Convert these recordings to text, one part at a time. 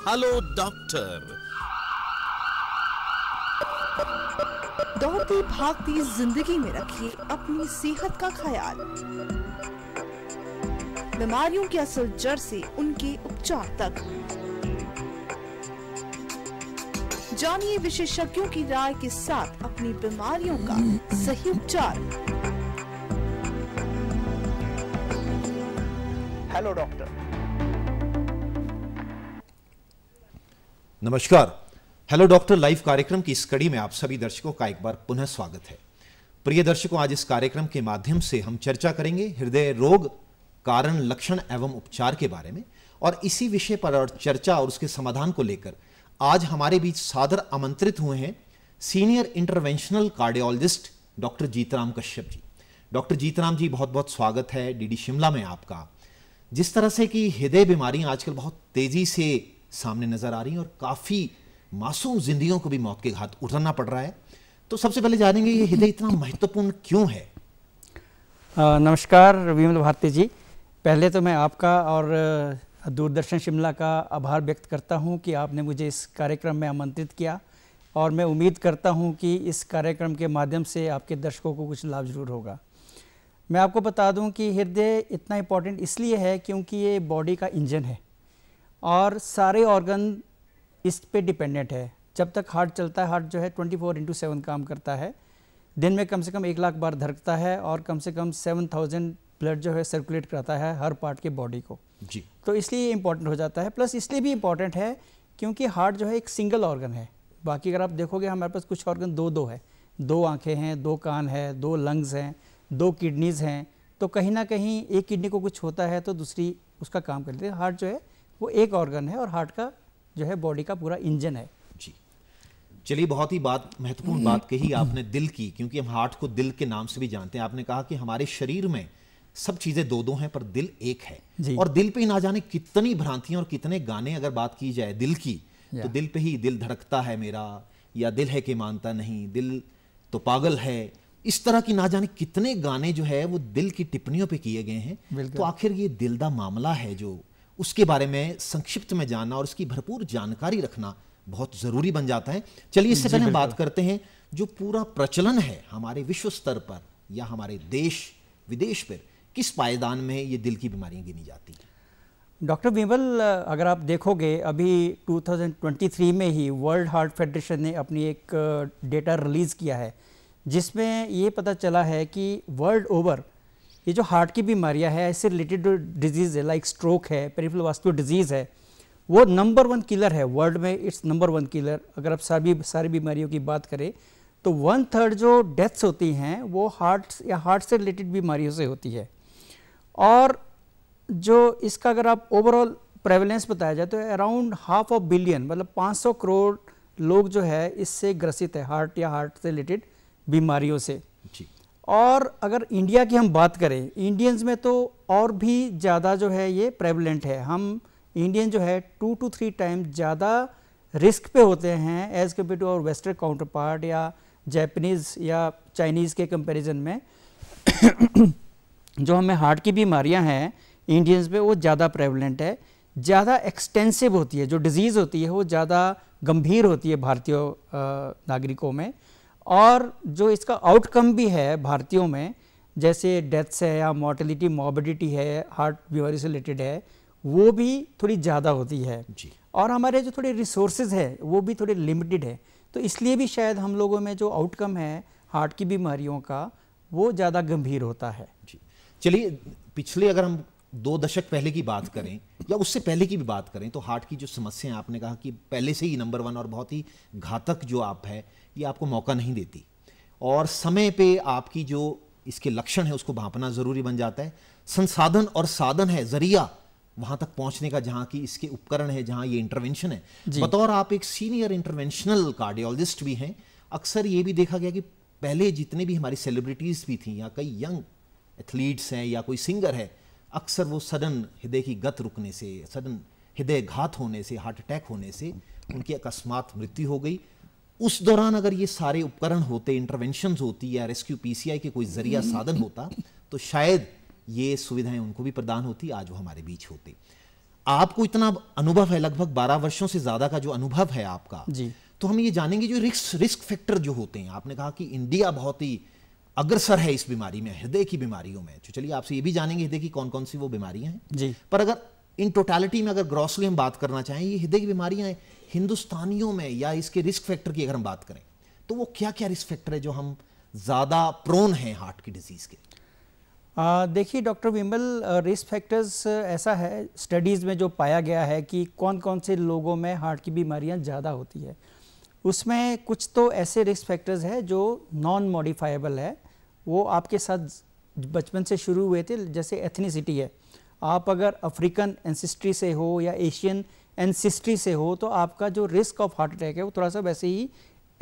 Hello doctor. दौड़ती भागती जिंदगी में रखिए अपनी सेहत का ख्याल। बीमारियों की असल जड़ से उनके उपचार तक जानिए विशेषज्ञों की राय के साथ अपनी बीमारियों का सही उपचार। Hello doctor. नमस्कार। हेलो डॉक्टर लाइव कार्यक्रम की इस कड़ी में आप सभी दर्शकों का एक बार पुनः स्वागत है। प्रिय दर्शकों, आज इस कार्यक्रम के माध्यम से हम चर्चा करेंगे हृदय रोग कारण, लक्षण एवं उपचार के बारे में। और इसी विषय पर और चर्चा और उसके समाधान को लेकर आज हमारे बीच सादर आमंत्रित हुए हैं senior interventional cardiologist doctor Jeetram Kashyap ji. Doctor Jeetram ji, बहुत बहुत स्वागत है डीडी शिमला में आपका। जिस तरह से कि हृदय बीमारियां आजकल बहुत तेजी से सामने नजर आ रही हैं और काफी मासूम जिंदगियों को भी मौत के घाट उतरना पड़ रहा है, तो सबसे पहले जानेंगे ये हृदय इतना महत्वपूर्ण क्यों है? नमस्कार विमल भारती जी। पहले तो मैं आपका और दूरदर्शन शिमला का आभार व्यक्त करता हूं कि आपने मुझे इस कार्यक्रम में आमंत्रित किया, और मैं उम्मीद करता हूं कि इस कार्यक्रम के माध्यम से आपके दर्शकों को कुछ लाभ जरूर होगा। मैं आपको बता दूं कि हृदय इतना इम्पोर्टेंट इसलिए है क्योंकि ये बॉडी का इंजन है और सारे ऑर्गन इस पे डिपेंडेंट है। जब तक हार्ट चलता है, हार्ट जो है 24/7 काम करता है। दिन में कम से कम 1 लाख बार धड़कता है और कम से कम 7000 ब्लड जो है सर्कुलेट कराता है हर पार्ट के बॉडी को जी। तो इसलिए इम्पॉर्टेंट हो जाता है। प्लस इसलिए भी इम्पॉर्टेंट है क्योंकि हार्ट जो है एक सिंगल ऑर्गन है। बाकी अगर आप देखोगे हमारे पास कुछ ऑर्गन दो है, 2 आँखें हैं, 2 कान है, 2 लंग्स हैं, 2 किडनीज हैं। तो कहीं ना कहीं एक किडनी को कुछ होता है तो दूसरी उसका काम करती है। हार्ट जो है वो एक ऑर्गन है और हार्ट का जो है बॉडी का पूरा इंजन है जी। चलिए, बहुत ही महत्वपूर्ण बात कही आपने दिल की, क्योंकि हम हार्ट को दिल के नाम से भी जानते हैं। आपने कहा कि हमारे शरीर में सब चीजें दो हैं पर दिल एक है। और दिल पे ना जाने कितनी भ्रांतियां और कितने गाने अगर बात की जाए दिल की, तो दिल पे ही दिल धड़कता है मेरा, या दिल है कि मानता नहीं, दिल तो पागल है, इस तरह की ना जाने कितने गाने जो है वो दिल की टिप्पणियों पे किए गए हैं। तो आखिर ये दिल दा मामला है जो, उसके बारे में संक्षिप्त में जानना और उसकी भरपूर जानकारी रखना बहुत जरूरी बन जाता है। चलिए, इससे पहले बात करते हैं जो पूरा प्रचलन है हमारे विश्व स्तर पर या हमारे देश विदेश पर, किस पायदान में ये दिल की बीमारियां गिनी जाती हैं? डॉक्टर विमल, अगर आप देखोगे अभी 2023 में ही वर्ल्ड हार्ट फेडरेशन ने अपनी एक डेटा रिलीज़ किया है जिसमें ये पता चला है कि वर्ल्ड ओवर ये जो हार्ट की बीमारियां है, इससे रिलेटेड डिजीज़ है लाइक स्ट्रोक है, पेरिफेरल वास्कुलर डिजीज़ है, वो नंबर 1 किलर है वर्ल्ड में। It's number 1 killer. अगर आप सारी बीमारियों की बात करें तो 1/3 जो डेथ्स होती हैं वो हार्ट से रिलेटेड बीमारियों से होती है। और जो इसका अगर आप ओवरऑल प्रेवलेंस बताया जाए तो अराउंड 500 बिलियन, मतलब 500 करोड़ लोग जो है इससे ग्रसित है, हार्ट या हार्ट से रिलेटेड बीमारियों से जी। और अगर इंडिया की हम बात करें, इंडियंस में तो और भी ज़्यादा जो है ये प्रेवलेंट है। हम इंडियन जो है 2 to 3 टाइम ज़्यादा रिस्क पे होते हैं as compare to our western counter part या जापानीज़ या चाइनीज़ के कंपैरिजन में। जो हमें हार्ट की बीमारियां हैं इंडियंस में वो ज़्यादा प्रेवलेंट है, ज़्यादा एक्सटेंसिव होती है। जो डिजीज़ होती है वो ज़्यादा गंभीर होती है भारतीय नागरिकों में। और जो इसका आउटकम भी है भारतीयों में, जैसे डेथ्स है या मॉर्टेलिटी मॉर्बिडिटी है, हार्ट बीमारी से रिलेटेड है, वो भी थोड़ी ज़्यादा होती है जी। और हमारे जो थोड़े रिसोर्सेज है वो भी थोड़े लिमिटेड है। तो इसलिए भी शायद हम लोगों में जो आउटकम है हार्ट की बीमारियों का वो ज़्यादा गंभीर होता है जी। चलिए, पिछले अगर हम 2 दशक पहले की बात करें या उससे पहले की भी बात करें तो हार्ट की जो समस्या है, आपने कहा कि पहले से ही नंबर 1 और बहुत ही घातक जो आप है, ये आपको मौका नहीं देती और समय पे आपकी जो इसके लक्षण है उसको भांपना जरूरी बन जाता है। संसाधन और साधन है, जरिया वहां तक पहुंचने का, जहां की इसके उपकरण है, जहां ये इंटरवेंशन है। बतौर आप एक सीनियर इंटरवेंशनल कार्डियोलॉजिस्ट भी हैं, अक्सर ये भी देखा गया कि पहले जितने भी हमारी सेलिब्रिटीज भी थी या कई यंग एथलीट्स हैं या कोई सिंगर है, अक्सर वो सडन हृदय की गति रुकने से, सडन हृदय घात होने से, हार्ट अटैक होने से उनकी अकस्मात मृत्यु हो गई। उस दौरान अगर ये सारे उपकरण होते, इंटरवेंशंस होती या रेस्क्यू पीसीआई के कोई जरिया साधन होता, तो शायद ये सुविधाएं उनको भी प्रदान होती, आज वो हमारे बीच होते। आपको इतना अनुभव है, लगभग 12 वर्षों से ज्यादा का जो अनुभव है आपका जी, तो हम ये जानेंगे जो रिस्क फैक्टर जो होते हैं। आपने कहा कि इंडिया बहुत ही अग्रसर है इस बीमारी में, हृदय की बीमारियों में। तो चलिए आपसे ये भी जानेंगे हृदय की कौन कौन सी वो बीमारियां हैं जी। पर अगर इन टोटालिटी में, अगर ग्रॉसली हम बात करना चाहें, ये हृदय की बीमारियां हिंदुस्तानियों में या इसके रिस्क फैक्टर की अगर हम बात करें तो वो क्या क्या रिस्क फैक्टर है जो हम ज़्यादा प्रोन हैं हार्ट की डिजीज़ के? देखिए डॉक्टर विमल, रिस्क फैक्टर्स ऐसा है स्टडीज़ में जो पाया गया है कि कौन कौन से लोगों में हार्ट की बीमारियां ज़्यादा होती है। उसमें कुछ तो ऐसे रिस्क फैक्टर्स हैं जो नॉन मॉडिफाइबल है, वो आपके साथ बचपन से शुरू हुए थे। जैसे एथनिसिटी है, आप अगर अफ्रीकन एंसिस्ट्री से हो या एशियन एंसिस्ट्री से हो तो आपका जो रिस्क ऑफ हार्ट अटैक है वो थोड़ा सा वैसे ही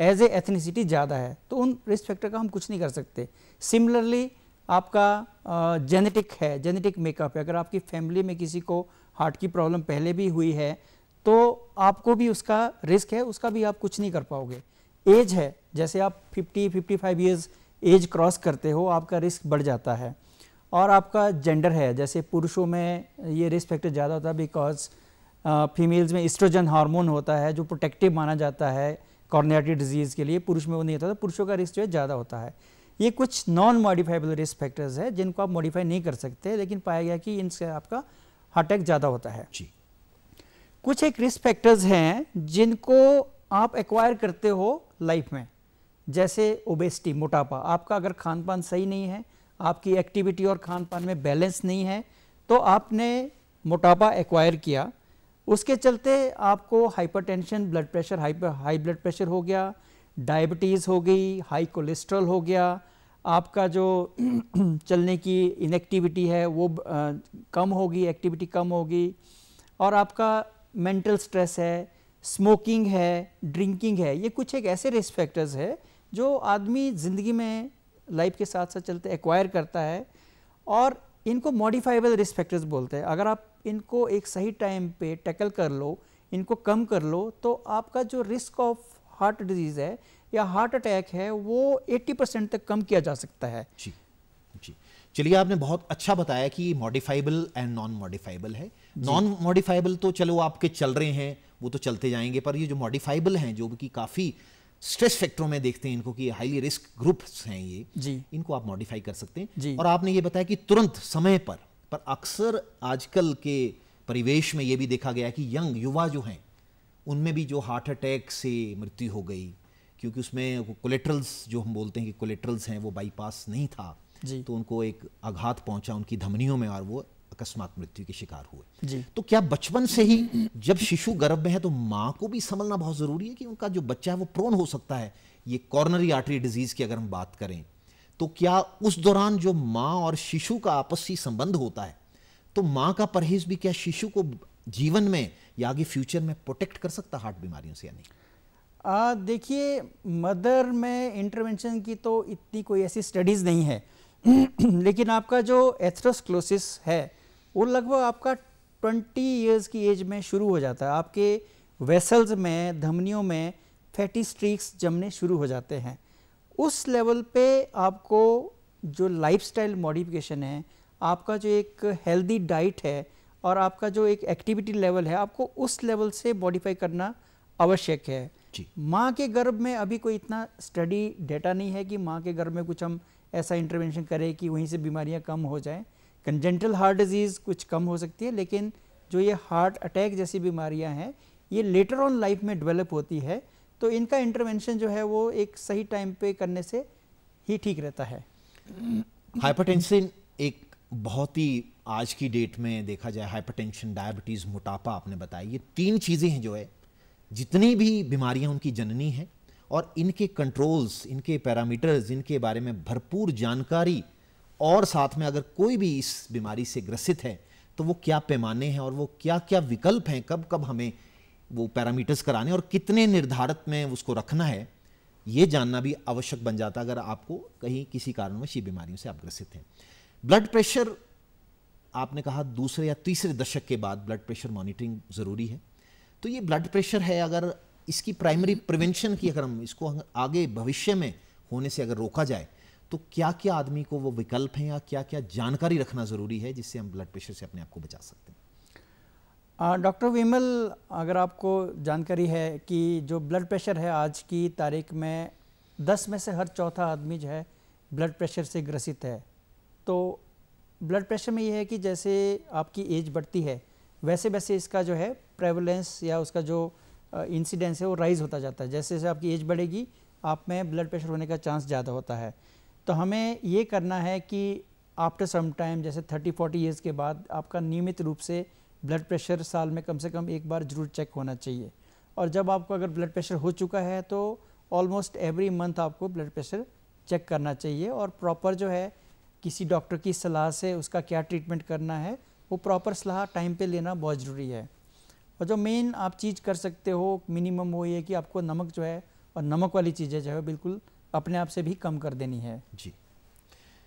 एज ए एथनिसिटी ज़्यादा है, तो उन रिस्क फैक्टर का हम कुछ नहीं कर सकते। सिमिलरली आपका जेनेटिक है, जेनेटिक मेकअप है, अगर आपकी फैमिली में किसी को हार्ट की प्रॉब्लम पहले भी हुई है तो आपको भी उसका रिस्क है, उसका भी आप कुछ नहीं कर पाओगे। एज है, जैसे आप 50-55 ईयर्स एज क्रॉस करते हो आपका रिस्क बढ़ जाता है। और आपका जेंडर है, जैसे पुरुषों में ये रिस्क फैक्टर ज़्यादा होता है बिकॉज फीमेल्स में एस्ट्रोजन हार्मोन होता है जो प्रोटेक्टिव माना जाता है कॉर्नियारी डिजीज़ के लिए, पुरुष में वो नहीं होता, तो पुरुषों का रिस्क जो है ज़्यादा होता है। ये कुछ नॉन मॉडिफाइबल रिस्क फैक्टर्स है जिनको आप मॉडिफाई नहीं कर सकते, लेकिन पाया गया कि इनसे आपका हार्ट अटैक ज़्यादा होता है जी। कुछ एक रिस्क फैक्टर्स हैं जिनको आप एक्वायर करते हो लाइफ में, जैसे ओबेसिटी, मोटापा। आपका अगर खान पान सही नहीं है, आपकी एक्टिविटी और खान पान में बैलेंस नहीं है, तो आपने मोटापा एक्वायर किया, उसके चलते आपको hypertension, blood pressure, high blood pressure हो गया, डायबिटीज़ हो गई, हाई कोलेस्ट्रॉल हो गया, आपका जो चलने की इनएक्टिविटी है वो कम होगी, एक्टिविटी कम होगी, और आपका मेंटल स्ट्रेस है, स्मोकिंग है, ड्रिंकिंग है। ये कुछ एक ऐसे रिस्क फैक्टर्स है जो आदमी ज़िंदगी में लाइफ के साथ साथ चलते एक्वायर करता है, और इनको मॉडिफाइबल रिस्क फैक्टर्स बोलते हैं। अगर आप इनको एक सही टाइम पे टैकल कर लो, इनको कम कर लो, तो आपका जो रिस्क ऑफ हार्ट डिजीज़ है या हार्ट अटैक है वो 80% तक कम किया जा सकता है। जी जी, चलिए आपने बहुत अच्छा बताया कि मॉडिफाइबल एंड नॉन मॉडिफाइबल है। नॉन मॉडिफाइबल तो चलो आपके चल रहे हैं, वो तो चलते जाएंगे, पर ये जो मॉडिफाइबल हैं, जो कि काफ़ी स्ट्रेस फैक्टरों में देखते हैं इनको कि हाईली रिस्क ग्रुप्स हैं ये जी, इनको आप मॉडिफाई कर सकते हैं जी। और आपने ये बताया कि तुरंत समय पर अक्सर आजकल के परिवेश में ये भी देखा गया कि यंग युवा जो हैं उनमें भी जो हार्ट अटैक से मृत्यु हो गई, क्योंकि उसमें कोलेट्रल्स जो हम बोलते हैं कि कोलेट्रल्स हैं वो बाईपास नहीं था जी, तो उनको एक आघात पहुंचा उनकी धमनियों में और वो अकस्मात मृत्यु के शिकार हुए। जी। तो क्या बचपन से ही जब शिशु गर्भ में है तो माँ को भी समझना बहुत ज़रूरी है कि उनका जो बच्चा है वो प्रोन हो सकता है ये कॉर्नरी आर्टरी डिजीज़ की अगर हम बात करें, तो क्या उस दौरान जो माँ और शिशु का आपसी संबंध होता है तो माँ का परहेज भी क्या शिशु को जीवन में या आगे फ्यूचर में प्रोटेक्ट कर सकता हार्ट बीमारियों से या नहीं? देखिए, मदर में इंटरवेंशन की तो इतनी कोई ऐसी स्टडीज़ नहीं है लेकिन आपका जो एथेरोस्क्लेरोसिस है वो लगभग आपका 20 इयर्स की एज में शुरू हो जाता है। आपके वेसल्स में, धमनियों में फैटी स्ट्रीक्स जमने शुरू हो जाते हैं। उस लेवल पे आपको जो लाइफस्टाइल मॉडिफिकेशन है, आपका जो एक हेल्दी डाइट है और आपका जो एक एक्टिविटी लेवल है, आपको उस लेवल से मॉडिफाई करना आवश्यक है। माँ के गर्भ में अभी कोई इतना स्टडी डेटा नहीं है कि माँ के गर्भ में कुछ हम ऐसा इंटरवेंशन करें कि वहीं से बीमारियां कम हो जाएं। कंजेंटल हार्ट डिजीज़ कुछ कम हो सकती है, लेकिन जो ये हार्ट अटैक जैसी बीमारियां हैं ये लेटर ऑन लाइफ में डेवलप होती है, तो इनका इंटरवेंशन जो है वो एक सही टाइम पे करने से ही ठीक रहता है। हाइपरटेंशन एक बहुत ही आज की डेट में देखा जाए, हाइपरटेंशन, डायबिटीज़, मोटापा आपने बताया, ये 3 चीज़ें हैं जो है जितनी भी बीमारियां उनकी जननी हैं और इनके कंट्रोल्स, इनके पैरामीटर्स, इनके बारे में भरपूर जानकारी और साथ में अगर कोई भी इस बीमारी से ग्रसित है तो वो क्या पैमाने हैं और वो क्या क्या विकल्प हैं, कब कब हमें वो पैरामीटर्स कराने और कितने निर्धारित में उसको रखना है, ये जानना भी आवश्यक बन जाता अगर आपको कहीं किसी कारणवश ये बीमारियों से आप ग्रसित हैं। ब्लड प्रेशर आपने कहा दूसरे या तीसरे दशक के बाद ब्लड प्रेशर मॉनिटरिंग ज़रूरी है, तो ये ब्लड प्रेशर है, अगर इसकी प्राइमरी प्रिवेंशन की अगर हम इसको आगे भविष्य में होने से अगर रोका जाए तो क्या क्या आदमी को वो विकल्प हैं या क्या क्या जानकारी रखना ज़रूरी है जिससे हम ब्लड प्रेशर से अपने आप को बचा सकते हैं? डॉक्टर विमल, अगर आपको जानकारी है कि जो ब्लड प्रेशर है आज की तारीख में 10 में से हर चौथा आदमी जो है ब्लड प्रेशर से ग्रसित है। तो ब्लड प्रेशर में ये है कि जैसे आपकी एज बढ़ती है वैसे वैसे इसका जो है प्रेवलेंस या उसका जो इंसिडेंस है वो राइज होता जाता है। जैसे जैसे आपकी एज बढ़ेगी आप में ब्लड प्रेशर होने का चांस ज़्यादा होता है। तो हमें ये करना है कि आफ्टर सम टाइम जैसे 30-40 ईयर्स के बाद आपका नियमित रूप से ब्लड प्रेशर साल में कम से कम एक बार जरूर चेक होना चाहिए। और जब आपको अगर ब्लड प्रेशर हो चुका है तो ऑलमोस्ट एवरी मंथ आपको ब्लड प्रेशर चेक करना चाहिए और प्रॉपर जो है किसी डॉक्टर की सलाह से उसका क्या ट्रीटमेंट करना है वो प्रॉपर सलाह टाइम पे लेना बहुत ज़रूरी है। और जो मेन आप चीज़ कर सकते हो मिनिमम वो ये कि आपको नमक जो है और नमक वाली चीज़ें जो है बिल्कुल अपने आप से भी कम कर देनी है। जी,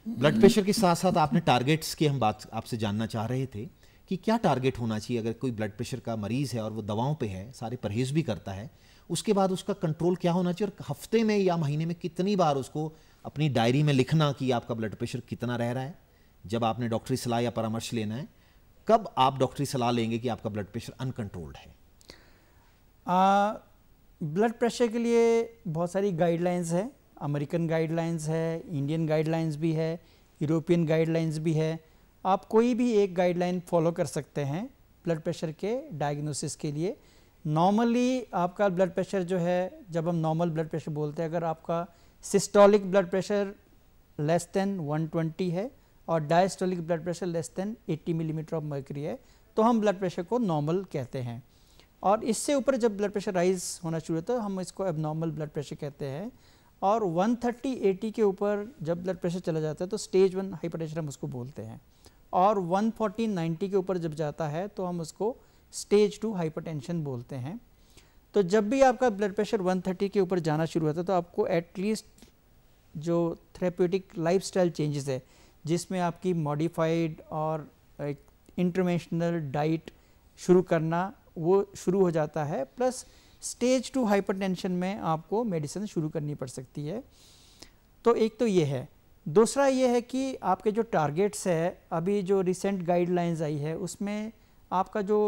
ब्लड प्रेशर के साथ साथ आपने टारगेट्स की हम बात आपसे जानना चाह रहे थे कि क्या टारगेट होना चाहिए अगर कोई ब्लड प्रेशर का मरीज़ है और वो दवाओं पे है, सारे परहेज़ भी करता है, उसके बाद उसका कंट्रोल क्या होना चाहिए और हफ्ते में या महीने में कितनी बार उसको अपनी डायरी में लिखना कि आपका ब्लड प्रेशर कितना रह रहा है। जब आपने डॉक्टरी सलाह या परामर्श लेना है, कब आप डॉक्टरी सलाह लेंगे कि आपका ब्लड प्रेशर अनकंट्रोल्ड है? ब्लड प्रेशर के लिए बहुत सारी गाइडलाइंस है। अमेरिकन गाइडलाइंस है, इंडियन गाइडलाइंस भी है, यूरोपियन गाइडलाइंस भी है। आप कोई भी एक गाइडलाइन फॉलो कर सकते हैं ब्लड प्रेशर के डायग्नोसिस के लिए। नॉर्मली आपका ब्लड प्रेशर जो है, जब हम नॉर्मल ब्लड प्रेशर बोलते हैं, अगर आपका systolic blood pressure less than 120 है और diastolic blood pressure less than 80 millimetre of mercury है तो हम ब्लड प्रेशर को नॉर्मल कहते हैं। और इससे ऊपर जब ब्लड प्रेशर राइज होना शुरू होता है हम इसको एबनॉर्मल ब्लड प्रेशर कहते हैं। और 130/80 के ऊपर जब ब्लड प्रेशर चला जाता है तो स्टेज 1 हाइपरटेंशन हम उसको बोलते हैं। और 140/90 के ऊपर जब जाता है तो हम उसको स्टेज 2 हाइपरटेंशन बोलते हैं। तो जब भी आपका ब्लड प्रेशर 130 के ऊपर जाना शुरू होता है तो आपको एटलीस्ट जो थेरेप्यूटिक लाइफस्टाइल चेंजेस है जिसमें आपकी मॉडिफाइड और एक इंटरवेंशनल डाइट शुरू करना वो शुरू हो जाता है। प्लस स्टेज 2 हाइपरटेंशन में आपको मेडिसिन शुरू करनी पड़ सकती है। तो एक तो ये है। दूसरा ये है कि आपके जो टारगेट्स है, अभी जो रिसेंट गाइडलाइंस आई है उसमें आपका जो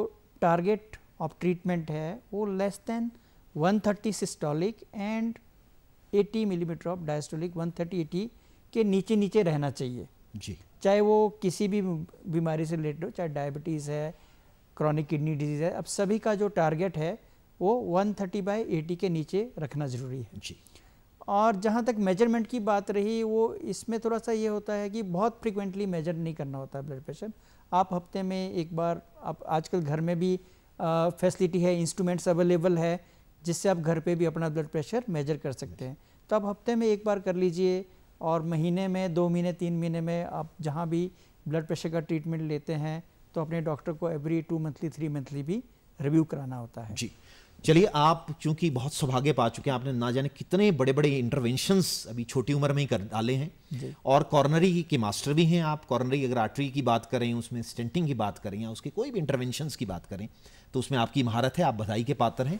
टारगेट ऑफ ट्रीटमेंट है वो less than 130 systolic and 80 millimetre of diastolic 130/80 के नीचे नीचे रहना चाहिए जी। चाहे वो किसी भी बीमारी से रिलेटेड हो, चाहे डायबिटीज़ है, क्रॉनिक किडनी डिजीज़ है। अब सभी का जो टारगेट है वो 130/80 के नीचे रखना ज़रूरी है जी। और जहाँ तक मेजरमेंट की बात रही वो इसमें थोड़ा सा ये होता है कि बहुत फ्रिक्वेंटली मेजर नहीं करना होता है ब्लड प्रेशर। आप हफ्ते में एक बार, आप आजकल घर में भी फैसिलिटी है, इंस्ट्रूमेंट्स अवेलेबल है जिससे आप घर पे भी अपना ब्लड प्रेशर मेजर कर सकते हैं। तो आप हफ्ते में एक बार कर लीजिए और महीने में, 2 महीने, 3 महीने में आप जहाँ भी ब्लड प्रेशर का ट्रीटमेंट लेते हैं तो अपने डॉक्टर को एवरी 2 मंथली 3 मंथली भी रिव्यू कराना होता है। जी, चलिए, आप चूंकि बहुत सौभाग्य पा चुके हैं, आपने ना जाने कितने बड़े बड़े इंटरवेंशंस अभी छोटी उम्र में ही कर डाले हैं और कॉर्नरी के मास्टर भी हैं आप। कॉर्नरी अगर आर्टरी की बात करें, उसमें स्टेंटिंग की बात करें या उसके कोई भी इंटरवेंशंस की बात करें तो उसमें आपकी महारत है, आप बधाई के पात्र हैं।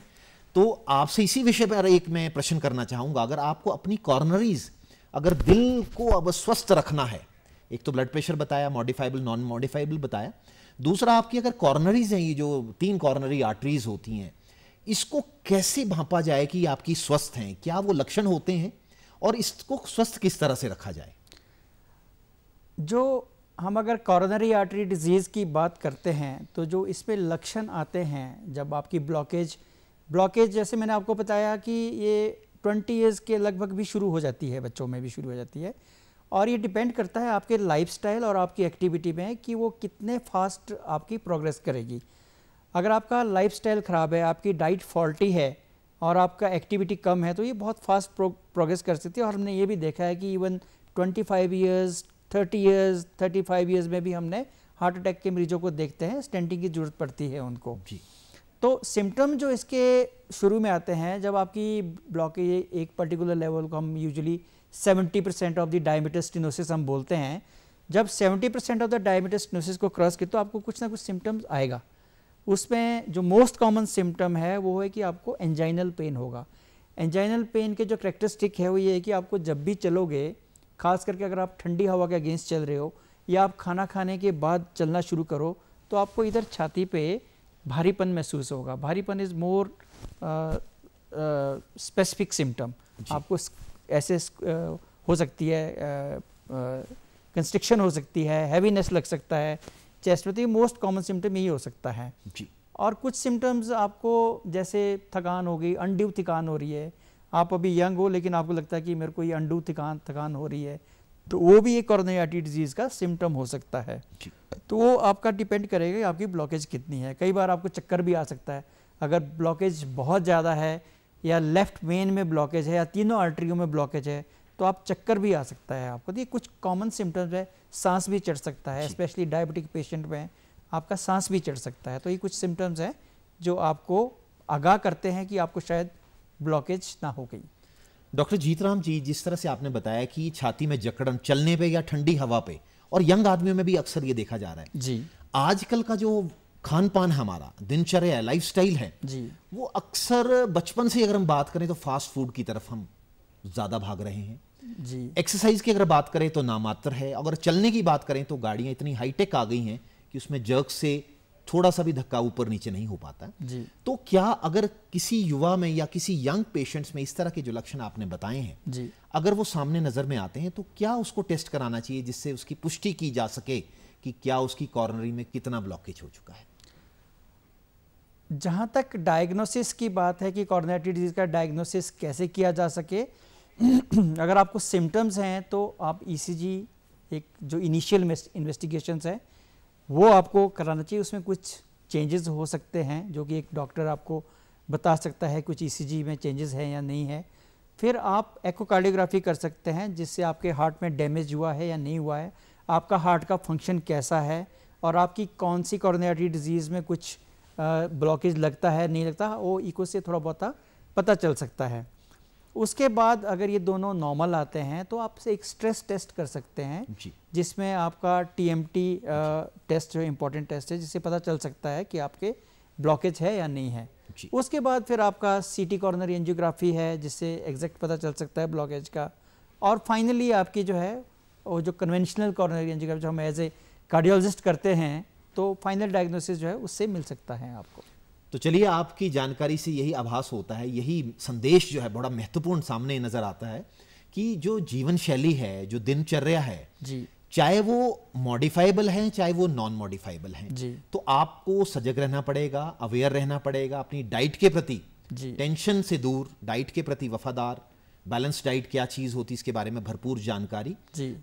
तो आपसे इसी विषय पर एक मैं प्रश्न करना चाहूँगा। अगर आपको अपनी कॉर्नरीज, अगर दिल को अब स्वस्थ रखना है, एक तो ब्लड प्रेशर बताया, मॉडिफाइबल नॉन मॉडिफाइबल बताया, दूसरा आपकी अगर कॉर्नरीज हैं, ये जो 3 कॉर्नरी आर्टरीज होती हैं, इसको कैसे भांपा जाए कि आपकी स्वस्थ हैं? क्या वो लक्षण होते हैं और इसको स्वस्थ किस तरह से रखा जाए? जो हम अगर कॉरोनरी आर्टरी डिजीज़ की बात करते हैं तो जो इसमें लक्षण आते हैं, जब आपकी ब्लॉकेज जैसे मैंने आपको बताया कि ये 20 ईयर्स के लगभग भी शुरू हो जाती है, बच्चों में भी शुरू हो जाती है और ये डिपेंड करता है आपके लाइफस्टाइल और आपकी एक्टिविटी में कि वो कितने फास्ट आपकी प्रोग्रेस करेगी। अगर आपका लाइफस्टाइल ख़राब है, आपकी डाइट फॉल्टी है और आपका एक्टिविटी कम है तो ये बहुत फास्ट प्रोग्रेस कर सकती है। और हमने ये भी देखा है कि इवन 25 ईयर्स, 30 ईयर्स, 35 ईयर्स में भी हमने हार्ट अटैक के मरीजों को देखते हैं, स्टेंटिंग की ज़रूरत पड़ती है उनको जी। तो सिम्टम जो इसके शुरू में आते हैं, जब आपकी ब्लॉकेज एक पर्टिकुलर लेवल को हम usually 70% of the diameter stenosis हम बोलते हैं, जब 70% ऑफ द डायमीटर स्टेनोसिस को क्रॉस किया तो आपको कुछ ना कुछ सिम्टम्स आएगा। उसमें जो मोस्ट कॉमन सिम्टम है वो है कि आपको एंजाइनल पेन होगा। एंजाइनल पेन के जो करेक्टरिस्टिक है वो ये है कि आपको जब भी चलोगे, खास करके अगर आप ठंडी हवा के अगेंस्ट चल रहे हो या आप खाना खाने के बाद चलना शुरू करो तो आपको इधर छाती पे भारीपन महसूस होगा। भारीपन इज़ मोर स्पेसिफिक सिम्टम। आपको ऐसे हो सकती है, कंस्ट्रिक्शन हो सकती है, हैवीनेस लग सकता है चेस्ट में, तो ये मोस्ट कॉमन सिम्टम यही हो सकता है जी। और कुछ सिम्टम्स आपको जैसे थकान हो गई, अनड्यू थकान हो रही है, आप अभी यंग हो लेकिन आपको लगता है कि मेरे को ये अनड्यू थकान हो रही है, तो वो भी एक कोरोनरी आर्टरी डिजीज़ का सिम्टम हो सकता है। तो वो आपका डिपेंड करेगा कि आपकी ब्लॉकेज कितनी है। कई बार आपको चक्कर भी आ सकता है अगर ब्लॉकेज बहुत ज़्यादा है, या लेफ्ट वेन में ब्लॉकेज है, या तीनों आर्टरियों में ब्लॉकेज है, तो आप चक्कर भी आ सकता है आपको। तो ये कुछ कॉमन सिम्टम्स है। सांस भी चढ़ सकता है, स्पेशली डायबिटिक पेशेंट में आपका सांस भी चढ़ सकता है। तो ये कुछ सिम्टम्स हैं जो आपको आगाह करते हैं कि आपको शायद ब्लॉकेज ना हो गई। डॉक्टर जीतराम जी, जिस तरह से आपने बताया कि छाती में जकड़न चलने पे या ठंडी हवा पे, और यंग आदमियों में भी अक्सर ये देखा जा रहा है जी। आजकल का जो खान पान हमारा दिनचर्या है, लाइफस्टाइल है जी, वो अक्सर बचपन से अगर हम बात करें तो फास्ट फूड की तरफ हम ज्यादा भाग रहे हैं। जी, एक्सरसाइज की अगर बात करें तो नामात्र है। अगर चलने की बात करें तो गाड़ियां इतनी हाईटेक आ गई हैं कि उसमें जर्क से थोड़ा सा भी धक्का ऊपर नीचे नहीं हो पाता। जी, तो क्या अगर किसी युवा में या किसी यंग पेशेंट्स में इस तरह के जो लक्षण आपने बताए हैं, जी, अगर वो सामने नजर में आते हैं तो क्या उसको टेस्ट कराना चाहिए जिससे उसकी पुष्टि की जा सके कि क्या उसकी कॉर्नरी में कितना ब्लॉकेज हो चुका है? जहाँ तक डायग्नोसिस की बात है कि कोरोनरी आर्टरी डिजीज़ का डायग्नोसिस कैसे किया जा सके, अगर आपको सिम्टम्स हैं तो आप ईसीजी, एक जो इनिशियल इन्वेस्टिगेशंस है वो आपको कराना चाहिए। उसमें कुछ चेंजेस हो सकते हैं जो कि एक डॉक्टर आपको बता सकता है कुछ ईसीजी में चेंजेस हैं या नहीं है। फिर आप एकोकार्डियोग्राफी कर सकते हैं जिससे आपके हार्ट में डैमेज हुआ है या नहीं हुआ है, आपका हार्ट का फंक्शन कैसा है, और आपकी कौन सी कोरोनरी आर्टरी डिजीज़ में कुछ ब्लॉकेज लगता है नहीं लगता, वो इको से थोड़ा बहुत पता चल सकता है। उसके बाद अगर ये दोनों नॉर्मल आते हैं तो आप एक स्ट्रेस टेस्ट कर सकते हैं जिसमें आपका टीएमटी टेस्ट जो इम्पोर्टेंट टेस्ट है, जिससे पता चल सकता है कि आपके ब्लॉकेज है या नहीं है। उसके बाद फिर आपका सीटी कॉर्नरी एंजियोग्राफी है जिससे एग्जैक्ट पता चल सकता है ब्लॉकेज का। और फाइनली आपकी जो है वो जो कन्वेंशनल कॉर्नरी एंजियोग्राफी जो हम एज ए कार्डियोलॉजिस्ट करते हैं, तो फाइनल डायग्नोसिस जो है उससे मिल सकता है आपको। तो चलिए, आपकी जानकारी से यही आभास होता है, यही संदेश जो है बड़ा महत्वपूर्ण सामने नजर आता है कि जो जीवन शैली है, जो दिनचर्या है जी, चाहे वो मॉडिफाइबल है चाहे वो नॉन मॉडिफाइबल है, तो आपको सजग रहना पड़ेगा, अवेयर रहना पड़ेगा अपनी डाइट के प्रति, टेंशन से दूर, डाइट के प्रति वफादार, बैलेंस डाइट क्या चीज होती है इसके बारे में भरपूर जानकारी,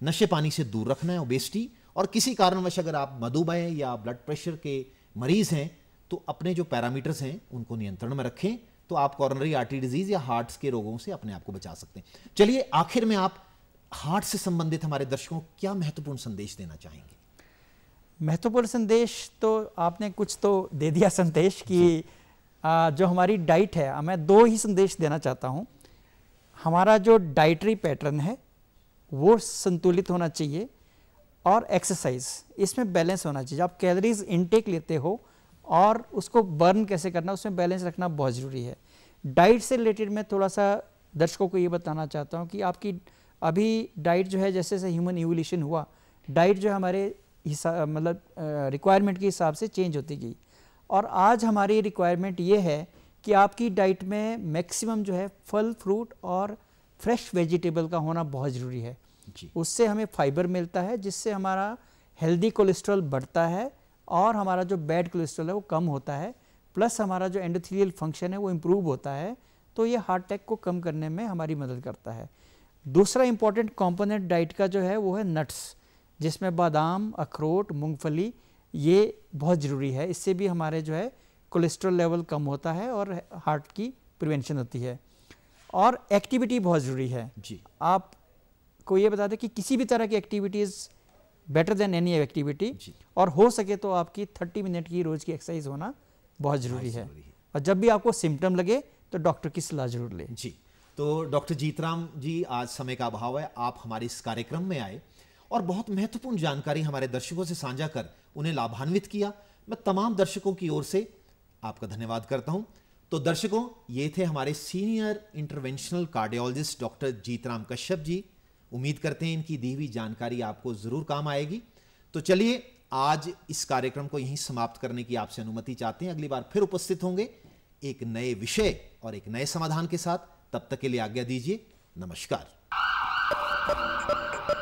नशे पानी से दूर रखना है, ओबेसिटी, और किसी कारणवश अगर आप मधुमेह या ब्लड प्रेशर के मरीज हैं तो अपने जो पैरामीटर्स हैं उनको नियंत्रण में रखें, तो आप कॉरोनरी आर्टरी डिजीज या हार्ट्स के रोगों से अपने आप को बचा सकते हैं। चलिए, आखिर में आप हार्ट से संबंधित हमारे दर्शकों को क्या महत्वपूर्ण संदेश देना चाहेंगे? महत्वपूर्ण संदेश तो आपने कुछ तो दे दिया संदेश कि जो हमारी डाइट है, मैं दो ही संदेश देना चाहता हूँ। हमारा जो डाइटरी पैटर्न है वो संतुलित होना चाहिए, और एक्सरसाइज, इसमें बैलेंस होना चाहिए। आप कैलोरीज इनटेक लेते हो और उसको बर्न कैसे करना, उसमें बैलेंस रखना बहुत ज़रूरी है। डाइट से रिलेटेड मैं थोड़ा सा दर्शकों को ये बताना चाहता हूँ कि आपकी अभी डाइट जो है, जैसे जैसे ह्यूमन इवोल्यूशन हुआ, डाइट जो है हमारे मतलब रिक्वायरमेंट के हिसाब से चेंज होती गई, और आज हमारी रिक्वायरमेंट ये है कि आपकी डाइट में मैक्सिमम जो है फल फ्रूट और फ्रेश वेजिटेबल का होना बहुत ज़रूरी है। उससे हमें फाइबर मिलता है जिससे हमारा हेल्दी कोलेस्ट्रॉल बढ़ता है और हमारा जो बैड कोलेस्ट्रॉल है वो कम होता है, प्लस हमारा जो एंडोथेलियल फंक्शन है वो इम्प्रूव होता है, तो ये हार्ट अटैक को कम करने में हमारी मदद करता है। दूसरा इंपॉर्टेंट कंपोनेंट डाइट का जो है वो है नट्स, जिसमें बादाम, अखरोट, मूंगफली, ये बहुत ज़रूरी है। इससे भी हमारे जो है कोलेस्ट्रॉल लेवल कम होता है और हार्ट की प्रिवेंशन होती है। और एक्टिविटी बहुत ज़रूरी है जी। आपको ये बता दें कि किसी भी तरह की activities better than any activity, और हो सके तो आपकी 30 मिनट की रोज़ की एक्सरसाइज होना बहुत ज़रूरी है। और जब भी आपको सिम्टम लगे तो डॉक्टर की सलाह जरूर लें जी। तो डॉक्टर जीतराम जी, आज समय का अभाव है, आप हमारे इस कार्यक्रम में आए और बहुत महत्वपूर्ण जानकारी हमारे दर्शकों से साझा कर उन्हें लाभान्वित किया। मैं तमाम दर्शकों की ओर से आपका धन्यवाद करता हूं। तो दर्शकों, ये थे हमारे senior interventional cardiologist doctor Jeetram Kashyap ji. उम्मीद करते हैं इनकी दी हुई जानकारी आपको जरूर काम आएगी। तो चलिए, आज इस कार्यक्रम को यहीं समाप्त करने की आपसे अनुमति चाहते हैं। अगली बार फिर उपस्थित होंगे एक नए विषय और एक नए समाधान के साथ। तब तक के लिए आज्ञा दीजिए। नमस्कार।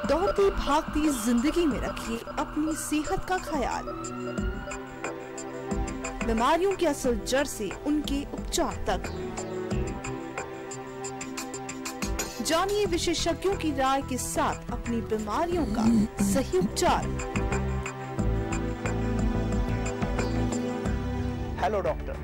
दौड़ती भागती जिंदगी में रखिए अपनी सेहत का ख्याल। बीमारियों की असल जड़ से उनके उपचार तक जानिए विशेषज्ञों की राय के साथ अपनी बीमारियों का सही उपचार। Hello doctor,